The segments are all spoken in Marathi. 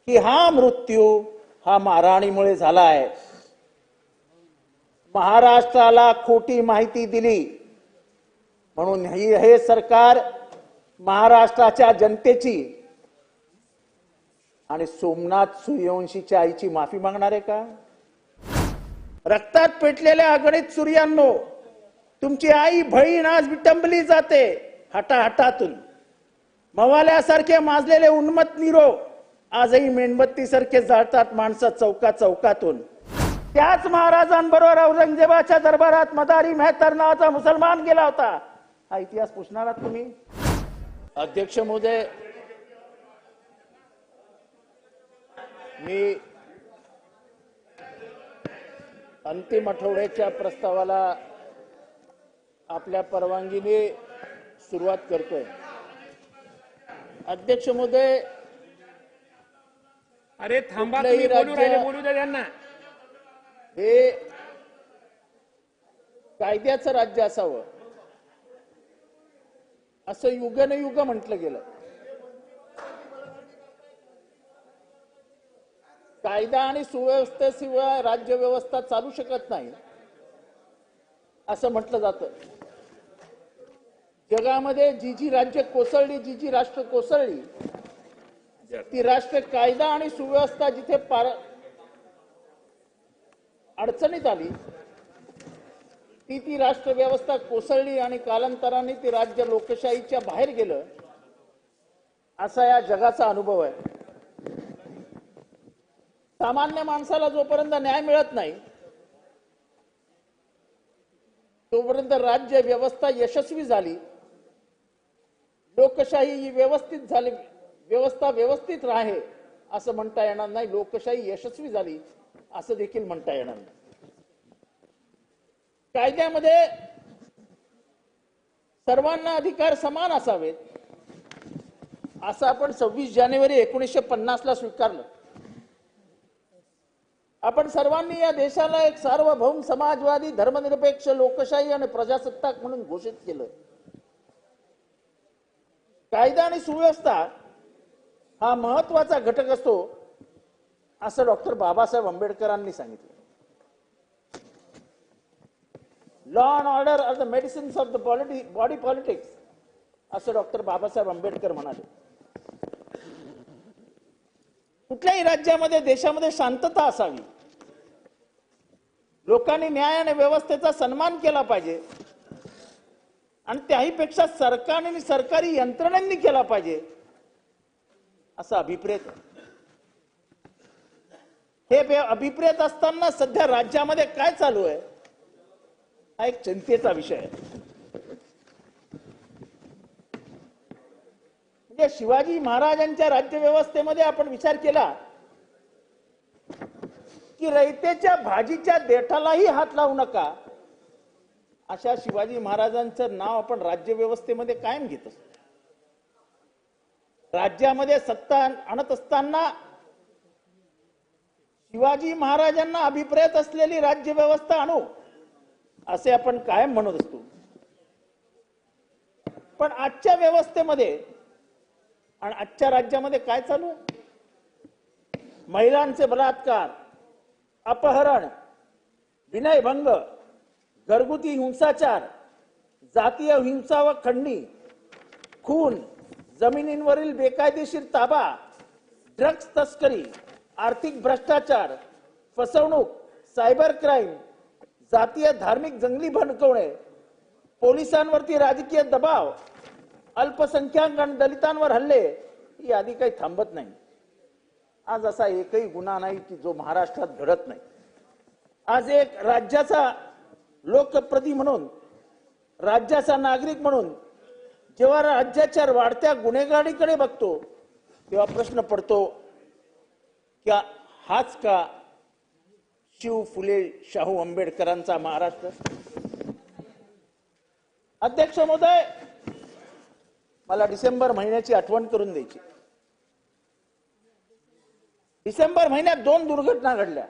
की हा मृत्यू हा मारहाणीमुळे झाला आहे. महाराष्ट्राला खोटी माहिती दिली म्हणून हे सरकार महाराष्ट्राच्या जनतेची आणि सोमनाथ सूर्यवंशीच्या आईची माफी मागणार आहे का? रक्तात पेटलेल्या अगणित सूर्यांनो, तुमची आई बहीण आज विटंबली जाते हटाहटातून. मवाल्यासारखे माजलेले उन्मत्त निरो आजही मेणबत्तीसारखे जाळतात माणसं चौका चौकातून. त्याच महाराजांबरोबर औरंगजेबाच्या दरबारात मदारी मेहतर नावाचा मुसलमान गेला होता. हा इतिहास पुसणार आहात तुम्ही? अध्यक्ष महोदय, मी अंतिम आठवड्याच्या प्रस्तावाला आपल्या परवानगीने सुरुवात करतोय. अध्यक्ष महोदय, अरे थांबा, तुम्ही बोलू राहिले, बोलू द्या त्यांना. हे कायद्याचं राज्य असावं असं युगनयुग म्हटलं गेलं. कायदा आणि सुव्यवस्थेशिवाय राज्य व्यवस्था चालू शकत नाही असं म्हटलं जातं. जगामध्ये जी जी राज्य कोसळली, जी जी राष्ट्र कोसळली, ती राष्ट्र कायदा आणि सुव्यवस्था जिथे अडचणीत आली, ती राष्ट्र व्यवस्था कोसळली आणि कालांतराने ती राज्य लोकशाहीच्या बाहेर गेलं, असा या जगाचा अनुभव आहे. सामान्य माणसाला जोपर्यंत न्याय मिळत नाही तोपर्यंत राज्य व्यवस्था यशस्वी झाली, लोकशाही ही व्यवस्थित झाली, व्यवस्था व्यवस्थित राहे असं म्हणता येणार नाही. लोकशाही यशस्वी झाली असं देखील म्हणता येणार नाही. कायद्यामध्ये सर्वांना अधिकार समान असावेत असं आपण 26 जानेवारी 1950 ला स्वीकारलं. आपण सर्वांनी या देशाला एक सार्वभौम समाजवादी धर्मनिरपेक्ष लोकशाही आणि प्रजासत्ताक म्हणून घोषित केलं. कायदा आणि सुव्यवस्था हा महत्वाचा घटक असतो असं डॉक्टर बाबासाहेब आंबेडकरांनी सांगितलं. Law and order are the medicines of the body politics असं डॉक्टर बाबासाहेब आंबेडकर म्हणाले. कुठल्याही राज्यामध्ये देशामध्ये शांतता असावी, लोकांनी न्याय आणि व्यवस्थेचा सन्मान केला पाहिजे आणि त्याहीपेक्षा सरकार आणि सरकारी यंत्रणांनी केला पाहिजे असा अभिप्रेत. हे अभिप्रेत असताना सध्या राज्यामध्ये काय चालू आहे हा एक चिंतेचा विषय आहे. म्हणजे शिवाजी महाराजांच्या राज्यव्यवस्थेमध्ये आपण विचार केला की रयतेच्या भाजीच्या देठालाही हात लावू नका अशा शिवाजी महाराजांचं नाव आपण राज्यव्यवस्थेमध्ये कायम घेत असतो. राज्यामध्ये सत्ता आणत असताना शिवाजी महाराजांना अभिप्रेत असलेली राज्यव्यवस्था आणू असे आपण कायम म्हणत असतो. पण आजच्या व्यवस्थेमध्ये आणि आजच्या राज्यामध्ये काय चालू आहे? महिलांचे बलात्कार, अपहरण, विनयभंग, घरगुती हिंसाचार, जातीय हिंसा व खंडणी, खून, जमिनींवरील बेकायदेशीर ताबा, ड्रग्ज तस्करी, आर्थिक भ्रष्टाचार, फसवणूक, सायबर क्राईम, जातीय धार्मिक जंगली भडकवणे, पोलिसांवरती राजकीय दबाव, अल्पसंख्याक आणि दलितांवर हल्ले, ही यादी काही थांबत नाही. आज असा एकही गुन्हा नाही की जो महाराष्ट्रात घडत नाही. आज एक राज्याचा लोकप्रतिनिधी म्हणून, राज्याचा नागरिक म्हणून जेव्हा राज्याच्या वाढत्या गुन्हेगारीकडे बघतो तेव्हा प्रश्न पडतो की हाच का शिव फुले शाहू आंबेडकरांचा महाराष्ट्र? अध्यक्ष महोदय, मला डिसेंबर महिन्याची आठवण करून द्यायची. डिसेंबर महिन्यात 2 दुर्घटना घडल्या.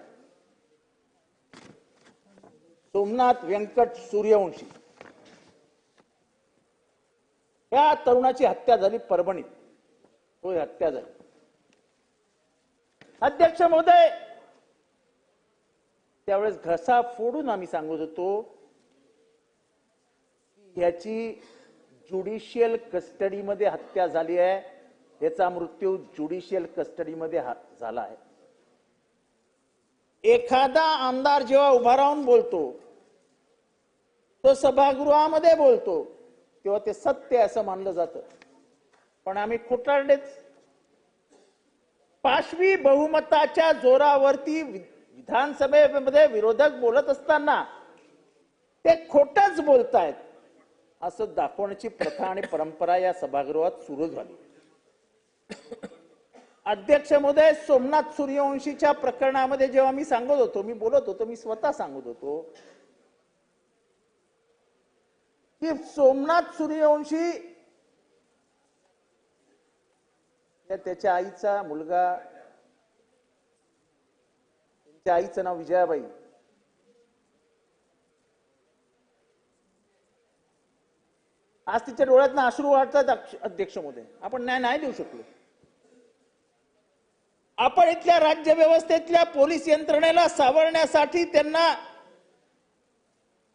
सोमनाथ व्यंकट सूर्यवंशी या तरुणाची हत्या झाली परभणीत. तो हत्या झाली. अध्यक्ष महोदय, त्यावेळेस घसा फोडून आम्ही सांगत होतो की याची ज्युडिशियल कस्टडीमध्ये हत्या झाली आहे, याचा मृत्यू ज्युडिशियल कस्टडीमध्ये झाला आहे. एखादा आमदार जेव्हा उभा राहून बोलतो, तो सभागृहामध्ये बोलतो, तेव्हा ते सत्य असं मानलं जातं. पण आम्ही खोटारडेच. पाशवी बहुमताच्या जोरावरती विधानसभेमध्ये विरोधक बोलत असताना ते खोटच बोलतायत असं दाखवण्याची प्रथा आणि परंपरा या सभागृहात सुरू झाली. अध्यक्ष महोदय, सोमनाथ सूर्यवंशीच्या प्रकरणामध्ये जेव्हा मी सांगत होतो, मी बोलत होतो, मी स्वतः सांगत होतो की सोमनाथ सूर्यवंशी त्याच्या आईचा मुलगा, त्यांच्या आईचं नाव विजयाबाई, आज तिच्या डोळ्यातनं अश्रू वाटतात. अध्यक्ष महोदय, आपण न्याय नाही देऊ शकलो. आपण इथल्या राज्य व्यवस्थेतल्या पोलीस यंत्रणेला सावरण्यासाठी, त्यांना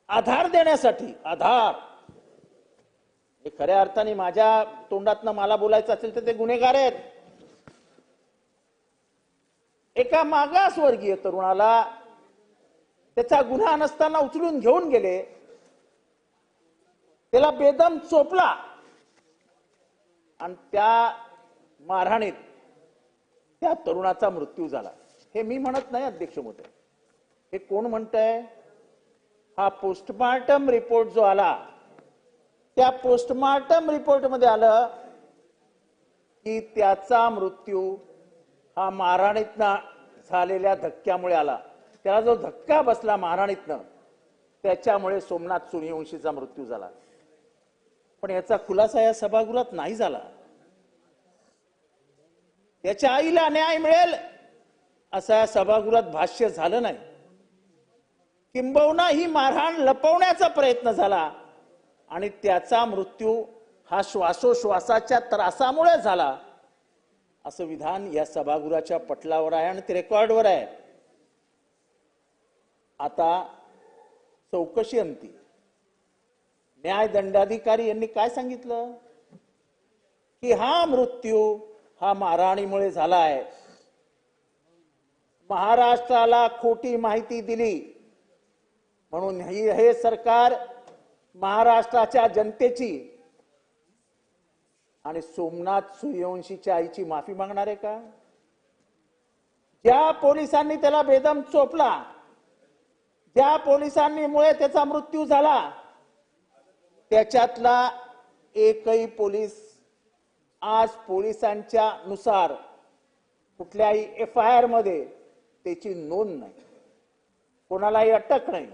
आधार देण्यासाठी, आधार हे खऱ्या अर्थाने माझ्या तोंडातनं मला बोलायचं असेल तर ते गुन्हेगार आहेत. एका मागासवर्गीय तरुणाला त्याचा गुन्हा नसताना उचलून घेऊन गेले, त्याला बेदम चोपला आणि त्या मारहाणीत त्या तरुणाचा मृत्यू झाला. हे मी म्हणत नाही अध्यक्ष महोदय, हे कोण म्हणतंय? हा पोस्टमार्टम रिपोर्ट जो आला, त्या पोस्टमार्टम रिपोर्ट मध्ये आलं की त्याचा मृत्यू हा मारहाणीतनं झालेल्या धक्क्यामुळे आला. त्याला जो धक्का बसला मारहाणीतनं, त्याच्यामुळे सोमनाथ सूर्यवंशीचा मृत्यू झाला. पण याचा खुलासा या सभागृहात नाही झाला. त्याच्या आईला न्याय मिळेल असं या सभागृहात भाष्य झालं नाही. किंबहुना ही मारहाण लपवण्याचा प्रयत्न झाला आणि त्याचा मृत्यू हा श्वासोश्वासाच्या त्रासामुळे झाला असं विधान या सभागृहाच्या पटलावर आहे आणि ते रेकॉर्डवर आहे. आता चौकशी अंती न्यायदंडाधिकारी यांनी काय सांगितलं की हा मृत्यू हा मारहाणीमुळे झाला आहे. महाराष्ट्राला खोटी माहिती दिली म्हणून हे सरकार महाराष्ट्राच्या जनतेची आणि सोमनाथ सूर्यवंशीच्या आईची माफी मागणार आहे का? ज्या पोलिसांनी त्याला बेदम चोपला, ज्या पोलिसांनी मुळे त्याचा मृत्यू झाला, त्याच्यातला एकही पोलीस आज पोलिसांच्या नुसार कुठल्याही FIR मध्ये त्याची नोंद नाही, कोणालाही अटक नाही,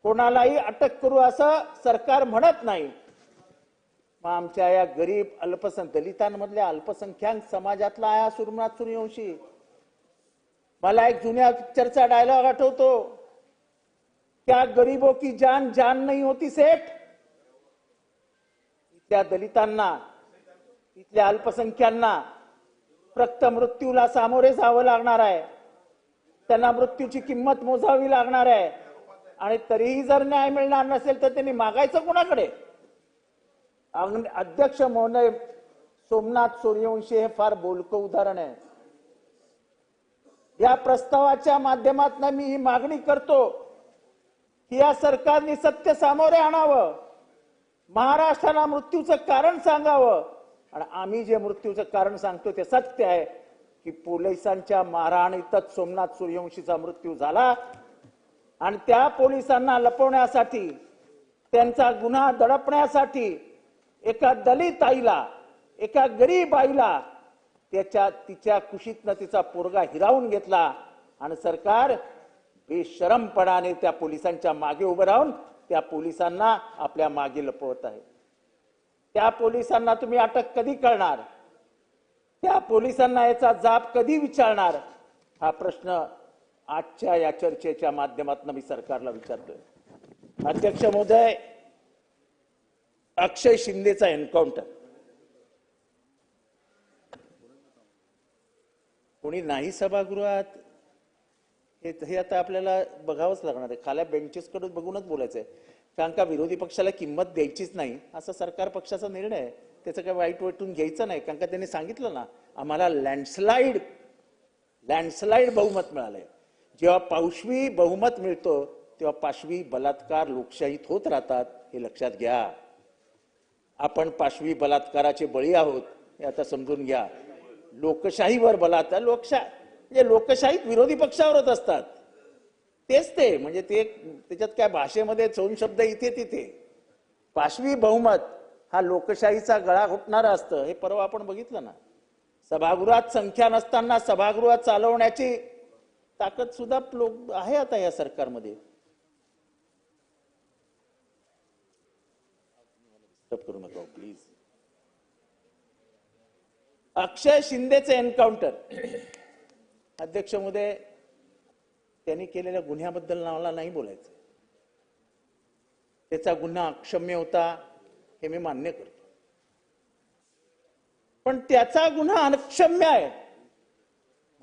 कोणालाही अटक करू असं सरकार म्हणत नाही. मग आमच्या या गरीब दलितांमधल्या अल्पसंख्याक समाजातला आहे सोमनाथ सूर्यवंशी. मला एक जुन्या पिक्चरचा डायलॉग आठवतो, क्या गरीबों की जान जान नहीं होती सेठ. इथल्या दलितांना, इथल्या अल्पसंख्यांना फक्त मृत्यूला सामोरे जावं लागणार आहे, त्यांना मृत्यूची किंमत मोजावी लागणार आहे. आणि तरीही जर न्याय मिळणार नसेल तर त्यांनी मागायचं कोणाकडे? अध्यक्ष महोदय, सोमनाथ सूर्यवंशी हे फार बोलकं उदाहरण आहे. या प्रस्तावाच्या माध्यमातून मी ही मागणी करतो की या सरकारने सत्य सामोरे आणावं, महाराष्ट्राला मृत्यूचं कारण सांगावं. आणि आम्ही जे मृत्यूचं कारण सांगतो ते सत्य आहे की पोलिसांच्या मारहाणीतच सोमनाथ सूर्यवंशीचा मृत्यू झाला आणि त्या पोलिसांना लपवण्यासाठी, त्यांचा गुन्हा दडपण्यासाठी एका दलित आईला, एका गरीब आईला तिच्या कुशीतनं तिचा पोरगा हिरावून घेतला आणि सरकार बेशरमपणाने त्या पोलिसांच्या मागे उभं राहून त्या पोलिसांना आपल्या मागे लपवत आहे. त्या पोलिसांना तुम्ही अटक कधी करणार? त्या पोलिसांना याचा जाब कधी विचारणार? हा प्रश्न आजच्या या चर्चेच्या माध्यमातून मी सरकारला विचारतोय. अध्यक्ष महोदय, अक्षय शिंदेचा एन्काउंटर कोणी नाही सभागृहात हे आता आपल्याला बघावंच लागणार आहे. खाल्या बेंचेसकडे बघूनच बोलायचं आहे. कारण का विरोधी पक्षाला किंमत द्यायचीच नाही असा सरकार पक्षाचा निर्णय आहे. त्याचं काय वाईट वाटून घ्यायचं नाही. कारण का त्यांनी सांगितलं ना, आम्हाला लँडस्लाईड बहुमत मिळालंय. जेव्हा पाशवी बहुमत मिळतो तेव्हा पाशवी बलात्कार लोकशाहीत होत राहतात, हे लक्षात घ्या. आपण पाशवी बलात्काराचे बळी आहोत हे आता समजून घ्या. लोकशाहीवर बलात्कार म्हणजे लोकशाहीत विरोधी पक्षावरच असतात. तेच ते म्हणजे ते त्याच्यात काय भाषेमध्ये दोन शब्द इथे तिथे. पाशवी बहुमत हा लोकशाहीचा गळा घोटणारा असतं. हे परवा आपण बघितलं ना. सभागृहात संख्या नसताना सभागृह चालवण्याची ताकद सुद्धा आहे आता या सरकारमध्ये. करू नका प्लीज. अक्षय शिंदेचे एन्काउंटर, अध्यक्ष महोदय, त्यांनी केलेल्या गुन्ह्याबद्दल मला नाही बोलायचं. त्याचा गुन्हा अक्षम्य होता हे मी मान्य करतो. पण त्याचा गुन्हा अक्षम्य आहे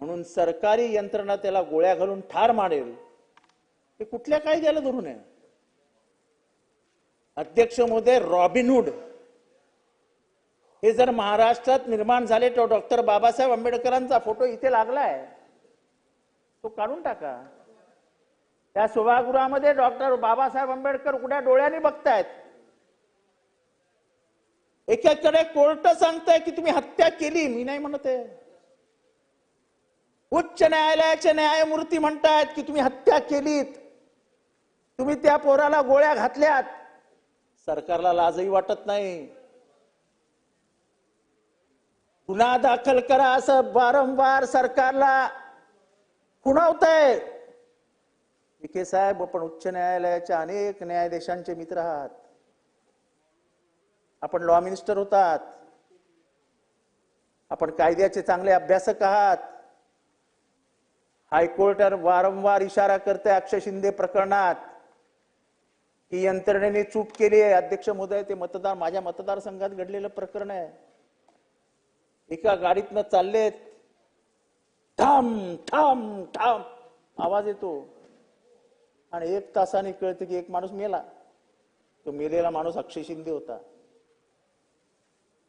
म्हणून सरकारी यंत्रणा त्याला गोळ्या घालून ठार मारेल हे कुठल्या कायद्याला धरून आहे? अध्यक्ष महोदय, रॉबिनहुड हे जर महाराष्ट्रात निर्माण झाले तर डॉक्टर बाबासाहेब आंबेडकरांचा फोटो इथे लागलाय, तो काढून टाका. त्या सभागृहामध्ये डॉक्टर बाबासाहेब आंबेडकर उघड्या डोळ्यांनी बघतायत. एकीकडे कोर्ट सांगताय की तुम्ही हत्या केली, मी नाही म्हणत आहे. उच्च न्यायालयाचे न्यायमूर्ती म्हणतायत की तुम्ही हत्या केलीत, तुम्ही त्या पोराला गोळ्या घातल्यात. सरकारला लाजही वाटत नाही. गुन्हा दाखल करा असं वारंवार सरकारला खुणवतंय. विखे साहेब, आपण उच्च न्यायालयाच्या अनेक न्यायाधीशांचे मित्र आहात. आपण लॉ मिनिस्टर होतात. आपण कायद्याचे चांगले अभ्यासक आहात. हायकोर्ट वारंवार इशारा करते अक्षय शिंदे प्रकरणात की यंत्रणेने चूक केली आहे. अध्यक्ष महोदय, ते माझ्या मतदारसंघात घडलेलं प्रकरण आहे. एका गाडीतनं चाललेत, ठाम ठाम ठाम आवाज येतो आणि 1 तासाने कळतं की एक माणूस मेला. तो मेलेला माणूस अक्षय शिंदे होता.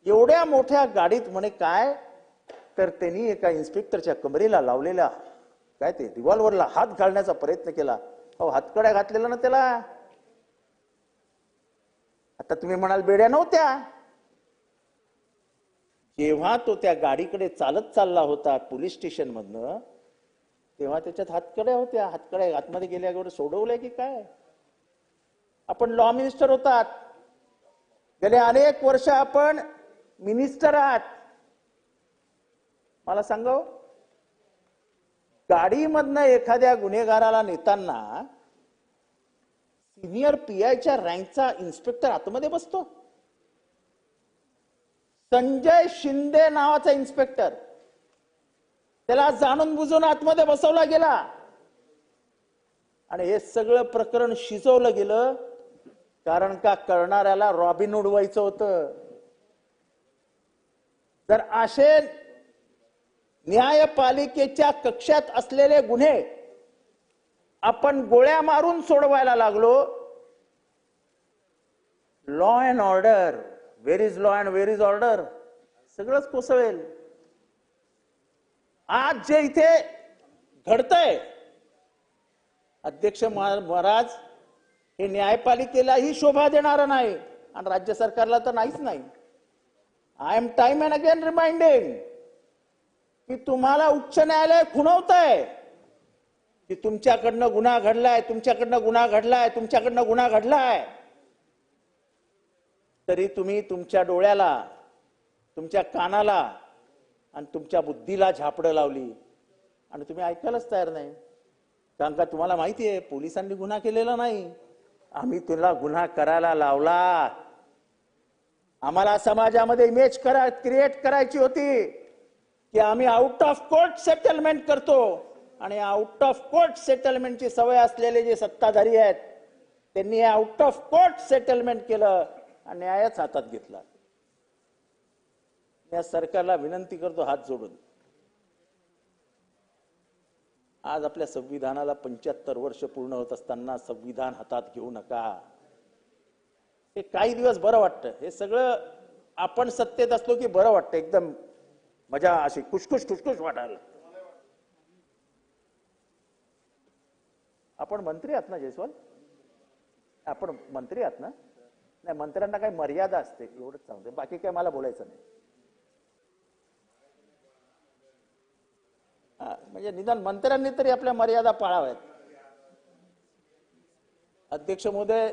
एवढ्या मोठ्या गाडीत म्हणे काय तर त्यांनी एका इन्स्पेक्टरच्या कमरेला लावलेला काय ते रिव्हॉल्व्हरला हात घालण्याचा प्रयत्न केला. अहो, हातकड्या घातलेला ना त्याला. आता तुम्ही म्हणाल बेड्या नव्हत्या. जेव्हा तो त्या गाडीकडे चालत चालला होता पोलीस स्टेशन मधनं, तेव्हा त्याच्यात हातकड्या होत्या. हातकड्या आतमध्ये गेल्यावर सोडवलंय की काय? आपण लॉ मिनिस्टर होतात. गेले अनेक वर्ष आपण मिनिस्टर आहात. मला सांगा, गाडीमधनं एखाद्या गुन्हेगाराला नेताना सिनियर पीआयच्या रँकचा इन्स्पेक्टर आतमध्ये बसतो. संजय शिंदे नावाचा इन्स्पेक्टर, त्याला जाणून बुजून आतमध्ये बसवला गेला आणि हे सगळं प्रकरण शिजवलं गेलं कारण का करणाऱ्याला रॉबिनहुड व्हायचं होतं. जर असे न्यायपालिकेच्या कक्षात असलेले गुन्हे आपण गोळ्या मारून सोडवायला लागलो, law and order, where is law and where is order, सगळंच कोसळेल. आज जे इथे घडतंय, अध्यक्ष महाराज, हे न्यायपालिकेलाही शोभा देणारं नाही आणि राज्य सरकारला तर नाहीच नाही. I am time and again reminding की तुम्हाला उच्च न्यायालय खुणवतंय की तुमच्याकडनं गुन्हा घडलाय, तुमच्याकडनं गुन्हा घडलाय, तुमच्याकडनं गुन्हा घडलाय. तरी तुम्ही तुमच्या डोळ्याला, तुमच्या कानाला आणि तुमच्या बुद्धीला झापडं लावली आणि तुम्ही ऐकायलाच तयार नाही. कारण का तुम्हाला माहिती आहे पोलिसांनी गुन्हा केलेला नाही, आम्ही तुला गुन्हा करायला लावला. आम्हाला समाजामध्ये इमेज क्रिएट करायची होती की आम्ही आउट ऑफ कोर्ट सेटलमेंट करतो आणि आउट ऑफ कोर्ट सेटलमेंटची सवय असलेले जे सत्ताधारी आहेत त्यांनी आउट ऑफ कोर्ट सेटलमेंट केलं आणि न्यायच हातात घेतला. या सरकारला विनंती करतो हात जोडून, आज आपल्या संविधानाला 75 वर्ष पूर्ण होत असताना संविधान हातात घेऊ नका. हे काही दिवस बरं वाटतं, हे सगळं आपण सत्तेत असलो की बरं वाटतं, एकदम मजा अशी खुशखुश खुशखुश वाटायला. आपण मंत्री आहात ना जयस्वाल, आपण मंत्री आहात ना? नाही, मंत्र्यांना काही मर्यादा असते एवढंच सांगते, बाकी काय मला बोलायचं नाही. म्हणजे निदान मंत्र्यांनी तरी आपल्या मर्यादा पाळाव्यात. अध्यक्ष महोदय,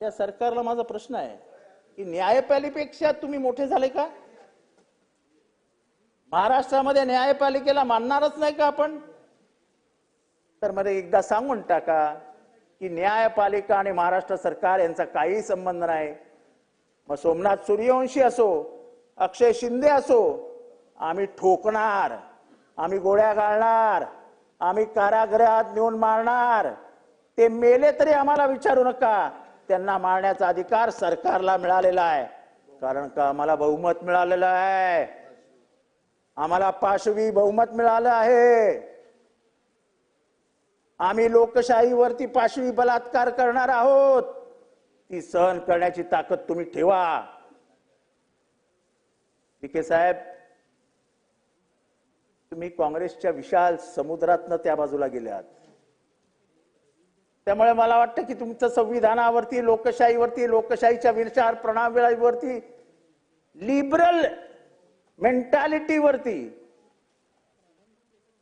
या सरकारला माझा प्रश्न आहे की न्यायपालिकेपेक्षा तुम्ही मोठे झाले का? महाराष्ट्रामध्ये न्यायपालिकेला मानणारच नाही का आपण? तर मला एकदा सांगून टाका की न्यायपालिका आणि महाराष्ट्र सरकार यांचा काही संबंध नाही. मग सोमनाथ सूर्यवंशी असो, अक्षय शिंदे असो, आम्ही ठोकणार, आम्ही गोळ्या घालणार, आम्ही कारागृहात नेऊन मारणार. ते मेले तरी आम्हाला विचारू नका, त्यांना मारण्याचा अधिकार सरकारला मिळालेला आहे. कारण का आम्हाला बहुमत मिळालेलं आहे, आम्हाला पाशवी बहुमत मिळालं आहे. आम्ही लोकशाहीवरती पाशवी बलात्कार करणार आहोत. ती सहन करण्याची ताकद तुम्ही ठेवा. विखे साहेब, तुम्ही काँग्रेसच्या विशाल समुद्रातनं त्या बाजूला गेल्यात, त्यामुळे मला वाटतं की तुमचं संविधानावरती, लोकशाहीवरती, लोकशाहीच्या विचार प्रणालीवरती, लिबरल मेंटॅलिटीवरती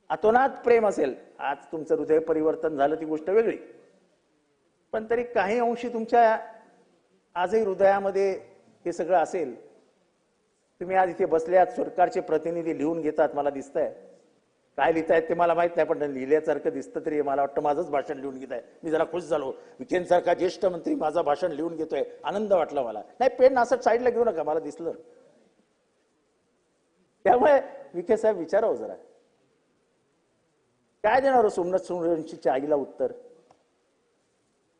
अतोनात प्रेम असेल. आज तुमचं हृदय परिवर्तन झालं ती गोष्ट वेगळी, पण तरी काही अंशी तुमच्या आजही हृदयामध्ये हे सगळं असेल. तुम्ही आज इथे बसल्यात, सरकारचे प्रतिनिधी लिहून घेतात, मला दिसतंय. काय लिहितायत ते मला माहित नाही, पण लिहिल्यासारखं दिसतं तरी मला वाटतं माझंच भाषण लिहून घेत आहे. मी जरा खुश झालो, विखेंसारखा ज्येष्ठ मंत्री माझं भाषण लिहून घेतोय, आनंद वाटला मला. नाही, पेन असं साईडला घेऊ नका, मला दिसलं. त्यामुळे विखे साहेब विचारावं जरा, काय देणार हो सोमनाथ सूर्यवंशीच्या आईला उत्तर?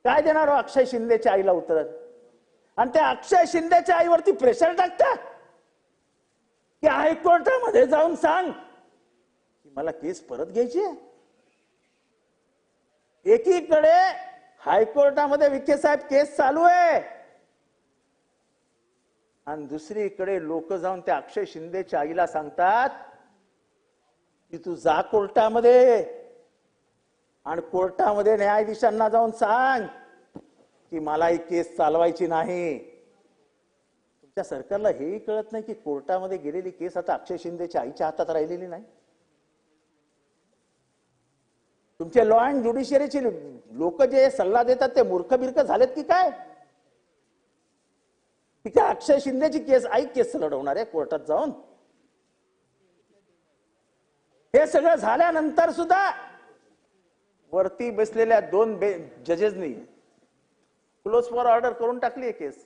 काय देणार हो अक्षय शिंदेच्या आईला उत्तर? आणि त्या अक्षय शिंदेच्या आईवरती प्रेशर टाकता की हायकोर्टामध्ये जाऊन सांग की मला केस परत घ्यायची आहे. एकीकडे हायकोर्टामध्ये विखे साहेब केस चालू आहे आणि दुसरीकडे लोक जाऊन त्या अक्षय शिंदेच्या आईला सांगतात की तू जा कोर्टामध्ये आणि कोर्टामध्ये न्यायाधीशांना जाऊन सांग की मला ही केस चालवायची नाही. तुमच्या सरकारला हेही कळत नाही की कोर्टामध्ये गेलेली केस आता अक्षय शिंदेच्या आईच्या हातात राहिलेली नाही. तुमचे लॉ अँड ज्युडिशियरीची लोक जे सल्ला देतात ते मूर्ख बिर्ख झालेत की काय? की काय अक्षय शिंदेची केस आई केस लढवणार आहे कोर्टात जाऊन? हे सगळं झाल्यानंतर सुद्धा वरती बसलेल्या 2 जजेसनी क्लोज फॉर ऑर्डर करून टाकली आहे केस.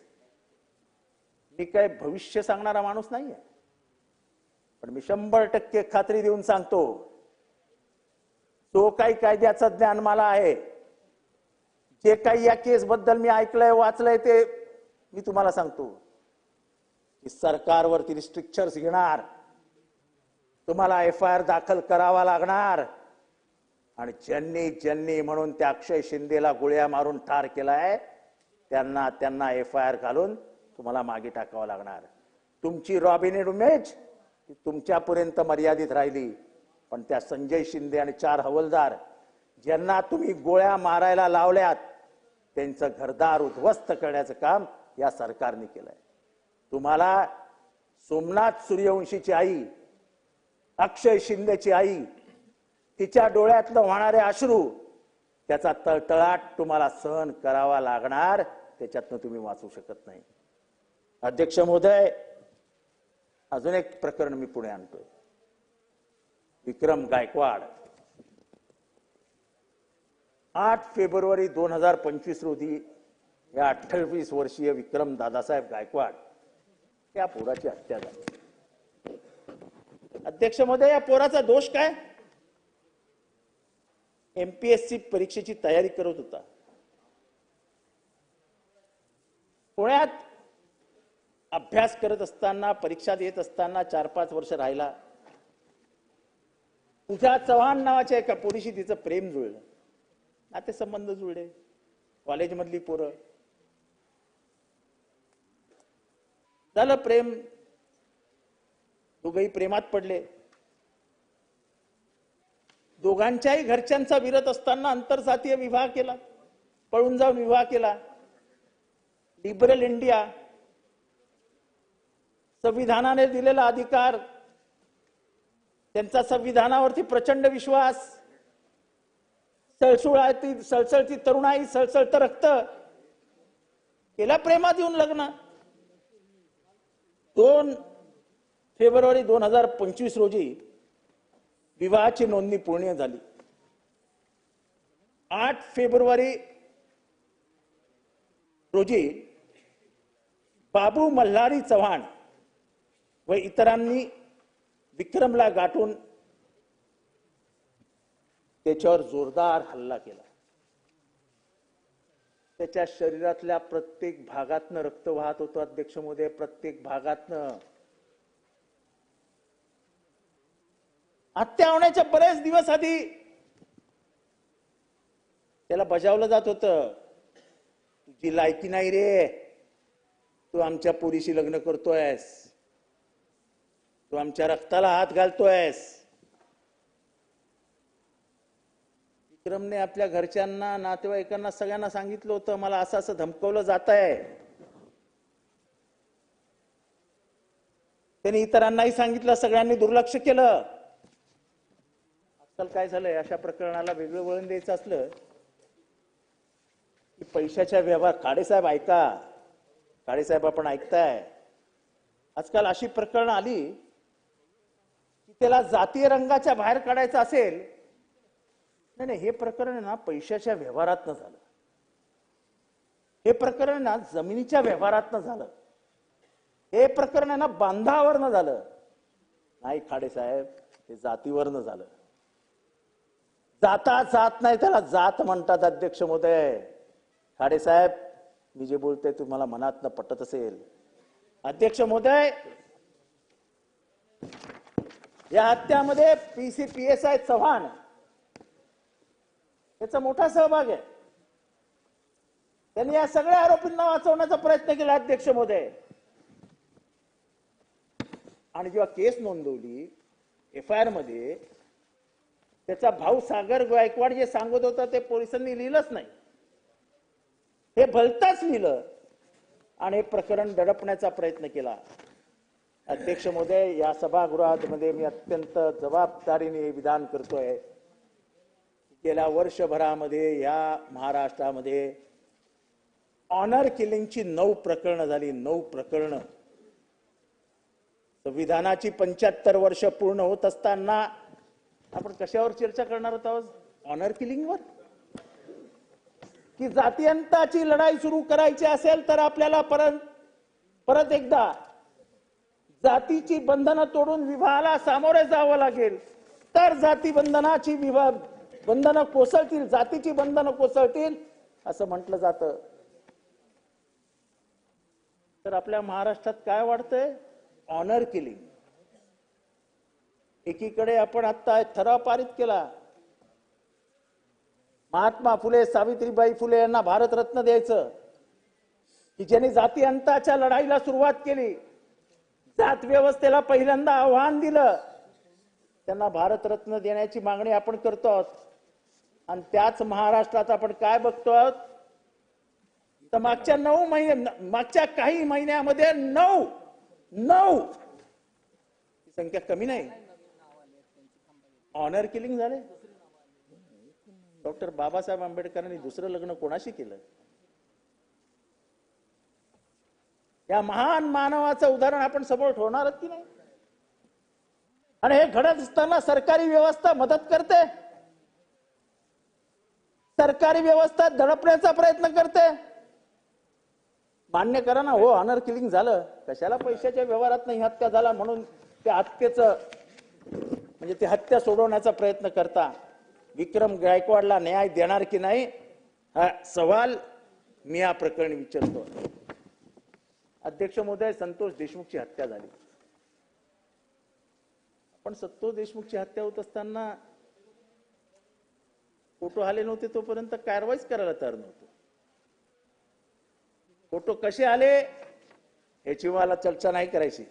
मी काय भविष्य सांगणारा माणूस नाहीये, पण मी 100% खात्री देऊन सांगतो, तो काही कायद्याचं ज्ञान मला आहे. जे काही या केस बद्दल मी ऐकलंय, वाचलंय, ते मी तुम्हाला सांगतो की सरकारवरती रिस्ट्रिक्शन्स घेणार, तुम्हाला FIR दाखल करावा लागणार आणि ज्यांनी म्हणून त्या अक्षय शिंदेला गोळ्या मारून ठार केलाय त्यांना FIR घालून तुम्हाला मागे टाकावं लागणार. तुमची रॉबिनहूड इमेज तुमच्यापर्यंत मर्यादित राहिली, पण त्या संजय शिंदे आणि 4 हवालदार ज्यांना तुम्ही गोळ्या मारायला लावल्यात त्यांचं घरदार उद्ध्वस्त करण्याचं काम या सरकारने केलंय. तुम्हाला सोमनाथ सूर्यवंशीची आई, अक्षय शिंदेची आई, तिच्या डोळ्यातलं वाहणारे अश्रू, त्याचा तळतळाट तुम्हाला सहन करावा लागणार. त्याच्यातनं तुम्ही वाचू शकत नाही. अध्यक्ष महोदय, अजून एक प्रकरण मी पुढे आणतोय. विक्रम गायकवाड 8 फेब्रुवारी 2025 रोजी या 28 वर्षीय विक्रम दादासाहेब गायकवाड या पोराची हत्या झाली. अध्यक्ष महोदय, या पोराचा दोष काय? MPSC परीक्षेची तयारी करत होता. पुण्यात अभ्यास करत असताना, परीक्षा देत असताना 4-5 वर्ष राहिला. पूजा चव्हाण नावाच्या एका पोरीशी तिचं प्रेम जुळलं, नाते संबंध जुळले, कॉलेजमधली पोरं, झालं प्रेम, दोघंही प्रेमात पडले. दोघांच्याही घरच्यांचा विरोध असताना आंतरजातीय विवाह केला, पळून जाऊन विवाह केला. लिबरल इंडिया, संविधानाने दिलेला अधिकार, त्यांचा संविधानावरती प्रचंड विश्वास, सळसळती तरुणाई, सळसळतं रक्त, केला प्रेमात येऊन लग्न. 2 फेब्रुवारी 2025 रोजी विवाहाची नोंदणी पूर्ण झाली. 8 फेब्रुवारी रोजी बाबू मल्हारी चव्हाण व इतरांनी विक्रमला गाठून त्याच्यावर जोरदार हल्ला केला. त्याच्या शरीरातल्या प्रत्येक भागातनं रक्त वाहत होतं अध्यक्ष महोदय, प्रत्येक भागातनं. हत्या होण्याच्या बरेच दिवस आधी त्याला बजावलं जात होतं, तुझी लायकी नाही रे, तू आमच्या पोरीशी लग्न करतोयस, तू आमच्या रक्ताला हात घालतोयस. विक्रमने आपल्या घरच्यांना, नातेवाईकांना, सगळ्यांना सांगितलं होतं, मला असं असं धमकवलं जात आहे. त्यांनी इतरांनाही सांगितलं, सगळ्यांनी दुर्लक्ष केलं. आजकाल काय झालंय, अशा प्रकरणाला वेगळं वळण द्यायचं असलं की पैशाच्या व्यवहार, खाडेसाहेब ऐका, खाडेसाहेब आपण ऐकताय, आजकाल अशी प्रकरण आली की त्याला जातीय रंगाच्या बाहेर काढायचं असेल, नाही, हे प्रकरण आहे ना पैशाच्या व्यवहारातनं झालं, हे प्रकरण आहे ना जमिनीच्या व्यवहारातनं झालं, हे प्रकरण आहे ना बांधावरनं झालं. नाही खाडेसाहेब, हे जातीवरनं झालं. जाता जात नाही, त्याला जात म्हणतात अध्यक्ष महोदय. खाडेसाहेब, मी जे बोलतोय तुम्हाला मनातनं पटत असेल. अध्यक्ष महोदय, या हत्यामध्ये PSI चव्हाण याचा मोठा सहभाग आहे. त्यांनी या सगळ्या आरोपींना वाचवण्याचा प्रयत्न केला अध्यक्ष महोदय. आणि जेव्हा केस नोंदवली FIR मध्ये, त्याचा भाऊ सागर गायकवाड जे सांगत होता ते पोलिसांनी लिहिलंच नाही, हे भलताच लिहिलं आणि हे प्रकरण दडपण्याचा प्रयत्न केला. अध्यक्ष महोदय, या सभागृहामध्ये मी अत्यंत जबाबदारीने हे विधान करतोय. गेल्या वर्षभरामध्ये या महाराष्ट्रामध्ये ऑनर किलिंगची 9 प्रकरणं झाली. 9 प्रकरणं. संविधानाची 75 वर्ष पूर्ण होत असताना आपण कशावर चर्चा करणार आहोत? ऑनर किलिंगवर? की जातीयंताची लढाई सुरू करायची असेल तर आपल्याला परत एकदा जातीची बंधनं तोडून विवाहाला सामोरे जावं लागेल, तर जाती बंधनाची बंधनं कोसळतील, जातीची बंधनं कोसळतील असं म्हटलं जातं. तर आपल्या महाराष्ट्रात काय वाढतंय? Honour killing. एकीकडे आपण आता ठराव पारित केला, महात्मा फुले, सावित्रीबाई फुले यांना भारतरत्न द्यायचं, की ज्यांनी जाती अंताच्या लढाईला सुरुवात केली, जात व्यवस्थेला पहिल्यांदा आव्हान दिलं, त्यांना भारतरत्न देण्याची मागणी आपण करतो आहोत. आणि त्याच महाराष्ट्रात आपण काय बघतो आहोत, तर मागच्या काही महिन्यामध्ये 9 संख्या कमी नाही, ऑनर किलिंग झाले. डॉक्टर बाबासाहेब आंबेडकरांनी दुसरं लग्न कोणाशी केलं? या महान मानवाचं उदाहरण आपण समोर ठेवणार की नाही? आणि हे घडत असताना सरकारी व्यवस्था मदत करते, सरकारी व्यवस्था दडपण्याचा प्रयत्न करते. मान्य करा ना, हो ऑनर किलिंग झालं, कशाला पैशाच्या व्यवहारात नाही हत्या झाला म्हणून त्या हत्येचं म्हणजे ते हत्या सोडवण्याचा प्रयत्न करता. विक्रम गायकवाडला न्याय देणार की नाही हा सवाल मी या प्रकरणी विचारतो. अध्यक्ष महोदय, संतोष देशमुखची हत्या झाली, पण संतोष देशमुखची हत्या होत असताना फोटो आले नव्हते तोपर्यंत कारवाईच करायला तयार नव्हतो. फोटो कसे आले याची मला चर्चा नाही करायची.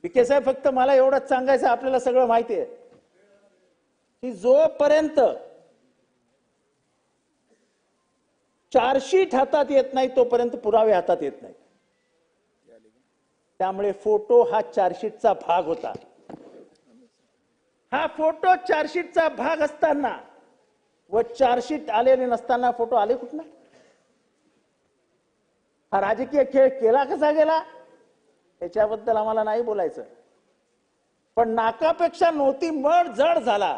विखे साहेब, फक्त मला एवढंच सांगायचं, आपल्याला सगळं माहिती आहे की जोपर्यंत चार्जशीट हातात येत नाही तोपर्यंत पुरावे हातात येत नाही. त्यामुळे फोटो हा चार्जशीटचा भाग होता. हा फोटो चार्जशीटचा भाग असताना व चार्जशीट आलेले नसताना फोटो आले कुठनं? हा राजकीय खेळ केला कसा गेला याच्याबद्दल आम्हाला नाही बोलायचं, पण नाकापेक्षा नोती मड जड झाला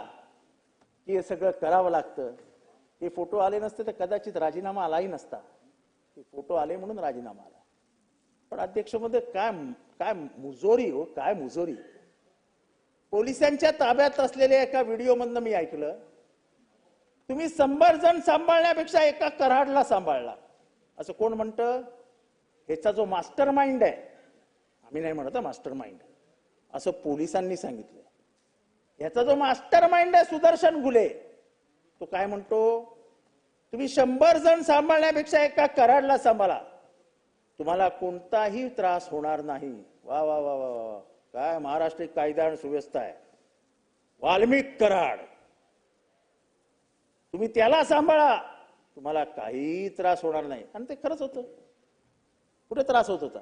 की हे सगळं करावं लागतं. हे फोटो आले नसते तर कदाचित राजीनामा आलाही नसता. हे फोटो आले म्हणून राजीनामा आला. पण अध्यक्षमध्ये काय काय मुजोरी हो, काय मुजोरी. पोलिसांच्या ताब्यात असलेल्या एका व्हिडिओमधनं मी ऐकलं, तुम्ही 100 जण सांभाळण्यापेक्षा एका कराडला सांभाळला. असं कोण म्हणतं? ह्याचा जो मास्टर माइंड आहे, आम्ही नाही म्हणत मास्टर माइंड, असं पोलिसांनी सांगितलं. ह्याचा जो मास्टर माइंड आहे सुदर्शन घुले, तो काय म्हणतो? तुम्ही 100 जण सांभाळण्यापेक्षा एका कराडला सांभाळा, तुम्हाला कोणताही त्रास होणार नाही. वा वा वा वा वा, काय महाराष्ट्र कायदा आणि सुव्यवस्था आहे. वाल्मिक कराड, तुम्ही त्याला सांभाळा, तुम्हाला काही त्रास होणार नाही. आणि ते खरंच होतं. कुठे त्रास होत होता?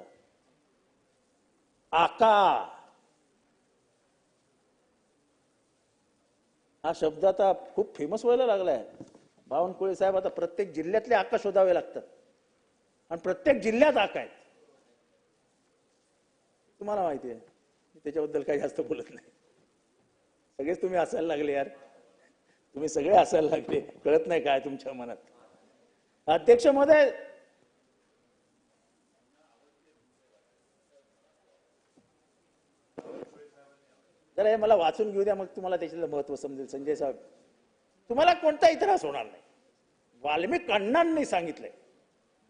आका हा शब्द आता खूप फेमस व्हायला लागलाय. बावनकुळे साहेब, आता प्रत्येक जिल्ह्यातले आका शोधावे लागतात आणि प्रत्येक जिल्ह्यात आका आहेत. तुम्हाला माहिती आहे, मी त्याच्याबद्दल काही जास्त बोलत नाही. सगळेच तुम्ही हसायला लागले यार, तुम्ही सगळे हसायला लागले. कळत नाही काय तुमच्या मनात. अध्यक्ष महोदय, जरा हे मला वाचून घेऊ द्या, मग तुम्हाला त्याच्यातलं महत्व समजेल. संजय साहेब, तुम्हाला कोणताही त्रास होणार नाही. वाल्मिक अण्णांनी सांगितलंय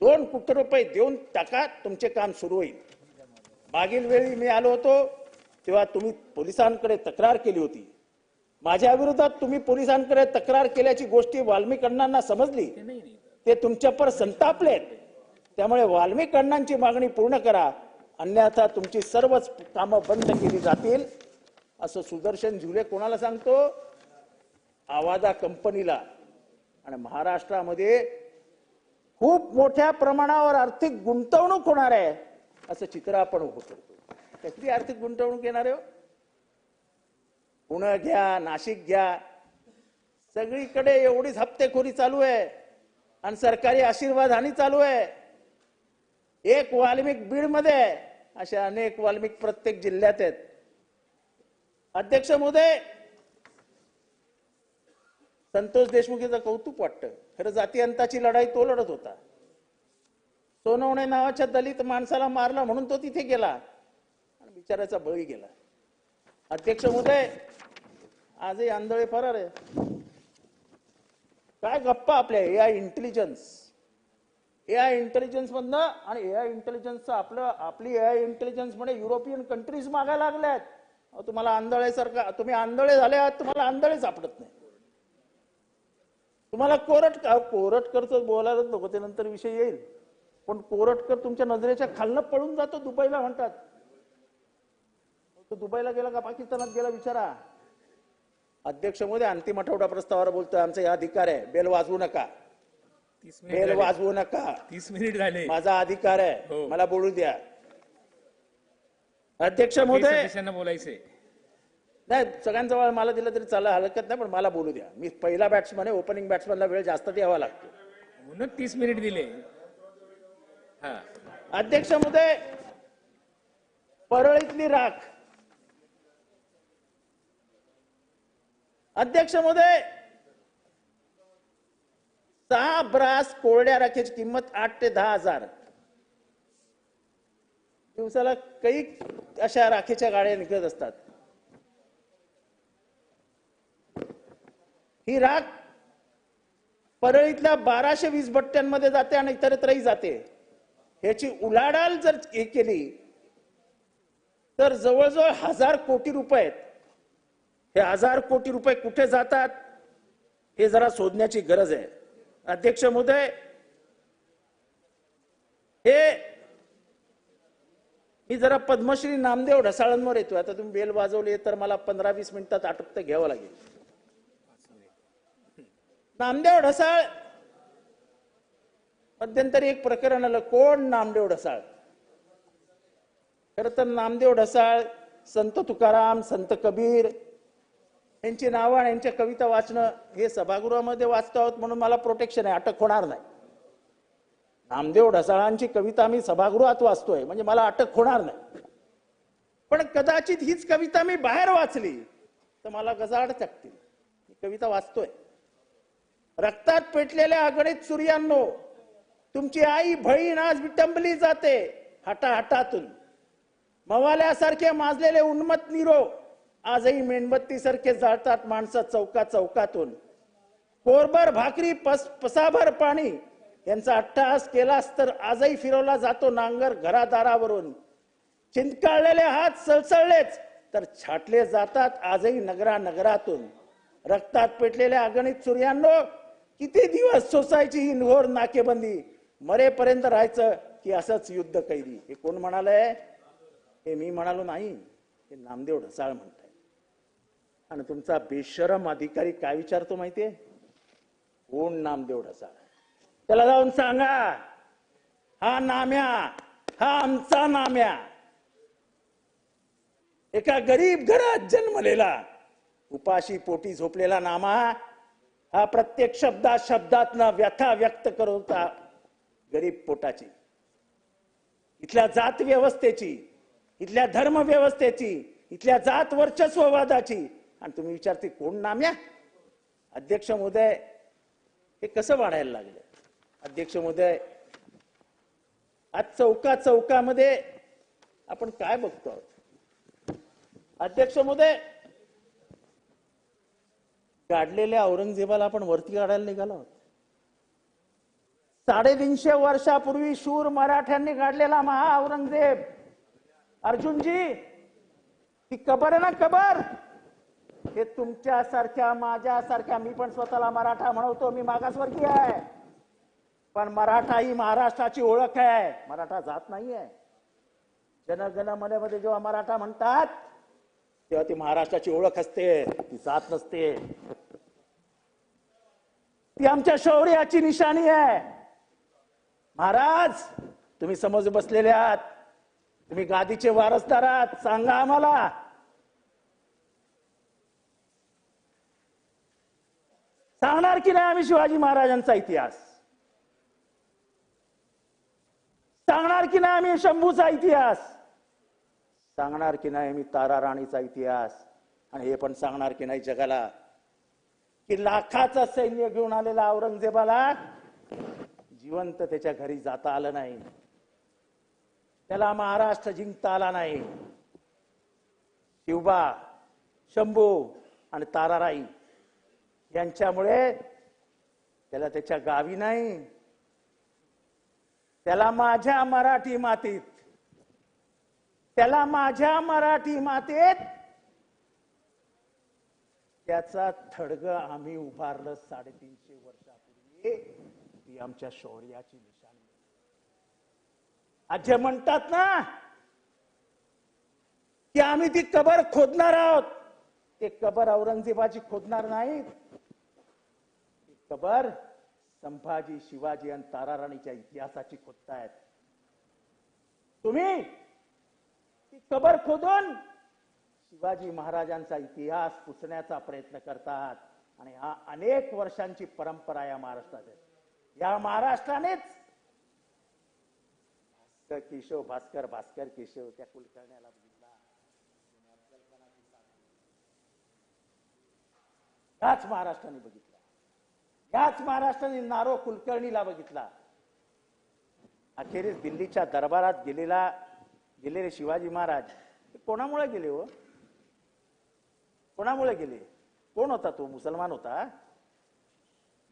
2 कोटी रुपये देऊन टाका, तुमचे काम सुरू होईल. मागील वेळी मी आलो होतो तेव्हा तुम्ही पोलिसांकडे तक्रार केली होती. माझ्या विरोधात तुम्ही पोलिसांकडे तक्रार केल्याची गोष्टी वाल्मिक अण्णांना समजली, ते तुमच्यावर संतापलेत. त्यामुळे वाल्मिक अण्णांची मागणी पूर्ण करा, अन्यथा तुमची सर्वच कामं बंद केली जातील, असं सुदर्शन झुले कोणाला सांगतो? आवाजा कंपनीला. आणि महाराष्ट्रामध्ये खूप मोठ्या प्रमाणावर आर्थिक गुंतवणूक होणार आहे असं चित्र आपण उभं करतो. कसली आर्थिक गुंतवणूक येणार आहे? पुणे घ्या, नाशिक घ्या, सगळीकडे एवढीच हप्तेखोरी चालू आहे आणि सरकारी आशीर्वाद हानी चालू आहे. एक वाल्मिक बीडमध्ये, अशा अनेक वाल्मिक प्रत्येक जिल्ह्यात आहेत. अध्यक्ष महोदय, संतोष देशमुखीचं कौतुक वाटतं. खरं जातीअंताची लढाई तो लढत होता. सोनवणे नावाच्या दलित माणसाला मारला म्हणून तो तिथे गेला आणि बिचाराचा बळी गेला. अध्यक्ष महोदय, आजही आंधळे फरार आहे. काय गप्पा आपल्या एआय इंटेलिजन्स मधनं, आणि एआय इंटेलिजन्सचं आपली एआय इंटेलिजन्स मध्ये युरोपियन कंट्रीज मागायला लागल्यात. तुम्हाला आंधळेसारखा, तुम्ही आंधळे झाले आहात, तुम्हाला आंधळे सापडत नाही. तुम्हाला कोरटकरचं बोलायलाच नको, ते नंतर विषय येईल. पण कोरटकर तुमच्या नजरेच्या खालनं पळून जातो, दुबईला म्हणतात. तो दुबईला गेला का पाकिस्तानात गेला विचारा. अध्यक्ष महोदय, अंतिम आठवडा प्रस्तावावर बोलतोय. आमचा हा अधिकार आहे. बेल वाजवू नका, बेल वाजवू नका. 30 मिनिट झाले. माझा अधिकार आहे, मला बोलू द्या. अध्यक्ष महोदय, बोलायचे नाही, सगळ्यांजवळ मला दिलं तरी चाललं, हरकत नाही, पण मला बोलू द्या. मी पहिला बॅट्समन आहे, ओपनिंग बॅट्समनला वेळ जास्त द्यावा लागतो म्हणून 30 मिनिट दिले. अध्यक्ष महोदय, परळीतली राख. अध्यक्ष महोदय, 6 ब्रास कोरड्या राखेची किंमत 8 ते 10 हजार. दिवसाला काही अशा राखेच्या गाड्या निघत असतात. ही राख परळीतल्या 1220 भट्ट्यांमध्ये जाते आणि इतरत्रही जाते. ह्याची उलाढाल जर केली तर जवळजवळ 1000 कोटी रुपये आहेत. हे 1000 कोटी रुपये कुठे जातात हे जरा शोधण्याची गरज आहे. अध्यक्ष महोदय, हे मी जरा पद्मश्री नामदेव ढसाळांवर येतोय. आता तुम्ही बेल वाजवली तर मला 15-20 मिनिटात आटोपत घ्यावं लागेल. नामदेव ढसाळ मध्यंतरी एक प्रकरण आलं. कोण नामदेव ढसाळ? खर तर नामदेव ढसाळ, संत तुकाराम, संत कबीर यांची नावं आणि यांच्या कविता वाचणं हे सभागृहामध्ये वाचतो आहोत म्हणून मला प्रोटेक्शन आहे, अटक होणार नाही. नामदेव ढसाळांची कविता मी सभागृहात वाचतोय म्हणजे मला अटक होणार नाही. पण कदाचित हीच कविता मी बाहेर वाचली तर मला गजाआड टाकतील. ही कविता वाचतोय. रक्तात पेटलेल्या अगणित सूर्यांनो, तुमची आई बहीण आज विटंबली जाते हटाहटातून. मवाल्यासारखे माजलेले उन्मत्त निरो आजही मेणबत्तीसारखे जाळतात माणसं चौका चौकातून. कोरभर भाकरी पसाभर पाणी यांचा अट्टहास केलास तर आजही फिरवला जातो नांगर घरादारावरून. चिंतकाळलेले हात सळसळलेच तर छाटले जातात आजही नगरा नगरातून. रक्तात पेटलेल्या अगणित सूर्यांनो, किती दिवस सोसायची ही घोर नाकेबंदी. मरेपर्यंत राहायचं की असंच युद्ध कैदी. हे कोण म्हणालंय? हे मी म्हणालो नाही, हे नामदेव ढसाळ म्हणताय. आणि तुमचा बेशरम अधिकारी काय विचारतो माहितीये? कोण नामदेव ढसाळ? त्याला जाऊन सांगा, हा नाम्या, हा आमचा नाम्या. एका गरीब घरात जन्मलेला, उपाशी पोटी झोपलेला नामा हा प्रत्येक शब्दात व्यथा व्यक्त करत होता गरीब पोटाची. इथल्या जात व्यवस्थेची, इथल्या धर्म व्यवस्थेची, इथल्या जात वर्चस्ववादाची. आणि तुम्ही विचारते कोण नाम्या? अध्यक्ष महोदय, हे कसं वाढायला लागलं? अध्यक्ष महोदय, आज चौका चौकामध्ये आपण काय बघतो आहोत? अध्यक्ष महोदय, काढलेल्या औरंगजेबाला आपण वरती काढायला निघालो आहोत. 350 वर्षापूर्वी शूर मराठ्यांनी काढलेला महा औरंगजेब अर्जुनजी, ती कबर आहे ना, कबर. हे तुमच्यासारख्या माझ्यासारख्या, मी पण स्वतःला मराठा म्हणतो, मी मागासवर्गीय आहे, पण मराठा ही महाराष्ट्राची ओळख आहे, मराठा जात नाहीये. जनगण मनमध्ये जेव्हा मराठा म्हणतात तेव्हा ती महाराष्ट्राची ओळख असते, ती जात नसते. ती आमच्या शौर्याची निशाणी आहे. महाराज, तुम्ही समज बसलेले आहात, तुम्ही गादीचे वारसदार आहात, सांगा आम्हाला, सांगणार की नाही आम्ही शिवाजी महाराजांचा इतिहास? सांगणार की नाही आम्ही शंभूचा इतिहास? सांगणार की नाही आम्ही तारा राणीचा इतिहास? आणि हे पण सांगणार की नाही जगाला की लाखाचं सैन्य घेऊन आलेला औरंगजेबाला जिवंत त्याच्या घरी जाता आलं नाही, त्याला महाराष्ट्र जिंकता आला नाही. शिवबा, शंभू आणि ताराराई यांच्यामुळे त्याला त्याच्या गावी नाही, त्याला माझ्या मराठी मातीत, त्याला माझ्या मराठी मातीत त्याचा थडग आम्ही उभारलं 350 वर्षापूर्वी. ती आमच्या शौर्याची निशाणी. आज जे म्हणतात ना की आम्ही ती कबर खोदणार आहोत, ते कबर औरंगजेबाची खोदणार नाहीत. ती कबर संभाजी, शिवाजी आणि ताराराणीच्या इतिहासाची खोदतायत. तुम्ही ती कबर खोदून शिवाजी महाराजांचा इतिहास पुसण्याचा प्रयत्न करतात. आणि हा अनेक वर्षांची परंपरा या महाराष्ट्रात आहे. या महाराष्ट्रानेच केशव भास्कर केशव त्या कुलकर्ण्याला बघितला, याच महाराष्ट्राने बघितला. याच महाराष्ट्राने नारो कुलकर्णीला बघितला. अखेरीस दिल्लीच्या दरबारात गेलेले शिवाजी महाराज कोणामुळे गेले हो? कोणामुळे गेले? कोण होता तो? मुसलमान होता.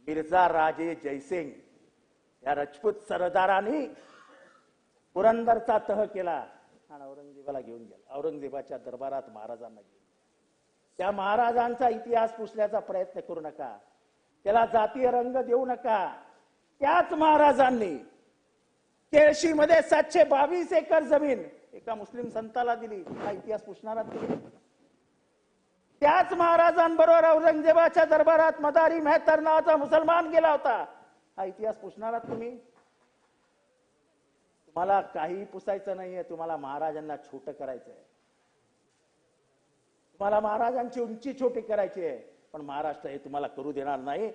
मिर्झा राजे जयसिंग या राजपूत सरदारांनी पुरंदरचा तह केला. आणि औरंगजेबाला घेऊन गेला. औरंगजेबाच्या दरबारात महाराजांना घेऊन, त्या महाराजांचा इतिहास पुसण्याचा प्रयत्न करू नका, त्याला जातीय रंग देऊ नका. त्याच महाराजांनी केळशीमध्ये 722 एकर जमीन एका मुस्लिम संताला दिली. हा इतिहास पुसणारा तुम्ही. त्याच महाराजांबरोबर औरंगजेबाच्या दरबारात मदारी मेहतर नावाचा मुसलमान गेला होता. हा इतिहास पुसणारा तुम्ही. तुम्हाला काही पुसायचं नाहीये, तुम्हाला महाराजांना छोटं करायचंय. तुम्हाला महाराजांची उंची छोटी करायची आहे, पण महाराष्ट्र हे तुम्हाला करू देणार नाही.